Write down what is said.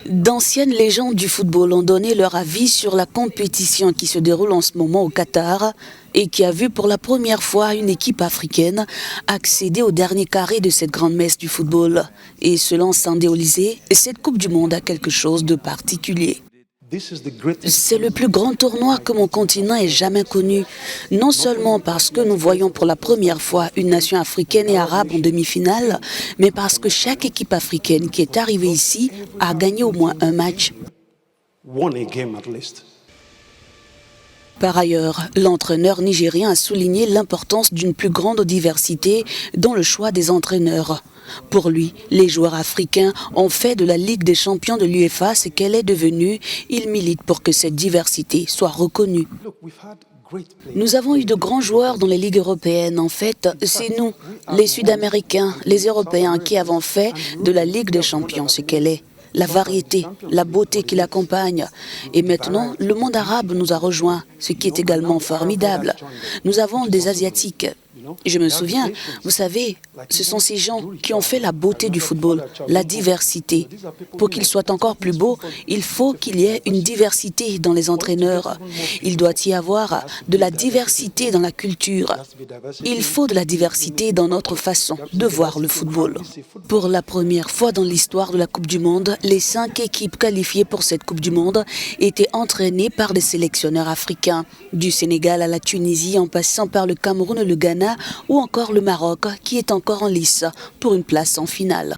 D'anciennes légendes du football ont donné leur avis sur la compétition qui se déroule en ce moment au Qatar et qui a vu pour la première fois une équipe africaine accéder au dernier carré de cette grande messe du football. Et selon Sandé Olysée, cette Coupe du Monde a quelque chose de particulier. C'est le plus grand tournoi que mon continent ait jamais connu. Non seulement parce que nous voyons pour la première fois une nation africaine et arabe en demi-finale, mais parce que chaque équipe africaine qui est arrivée ici a gagné au moins un match. Par ailleurs, l'entraîneur nigérien a souligné l'importance d'une plus grande diversité dans le choix des entraîneurs. Pour lui, les joueurs africains ont fait de la Ligue des champions de l'UEFA ce qu'elle est devenue. Il milite pour que cette diversité soit reconnue. Nous avons eu de grands joueurs dans les ligues européennes. En fait, c'est nous, les Sud-Américains, les Européens, qui avons fait de la Ligue des champions ce qu'elle est. La variété, la beauté qui l'accompagne. Et maintenant, le monde arabe nous a rejoints, ce qui est également formidable. Nous avons des Asiatiques. Je me souviens, vous savez, ce sont ces gens qui ont fait la beauté du football, la diversité. Pour qu'il soit encore plus beau, il faut qu'il y ait une diversité dans les entraîneurs. Il doit y avoir de la diversité dans la culture. Il faut de la diversité dans notre façon de voir le football. Pour la première fois dans l'histoire de la Coupe du Monde, les 5 équipes qualifiées pour cette Coupe du Monde étaient entraînées par des sélectionneurs africains. Du Sénégal à la Tunisie, en passant par le Cameroun et le Ghana, ou encore le Maroc, qui est encore en lice pour une place en finale.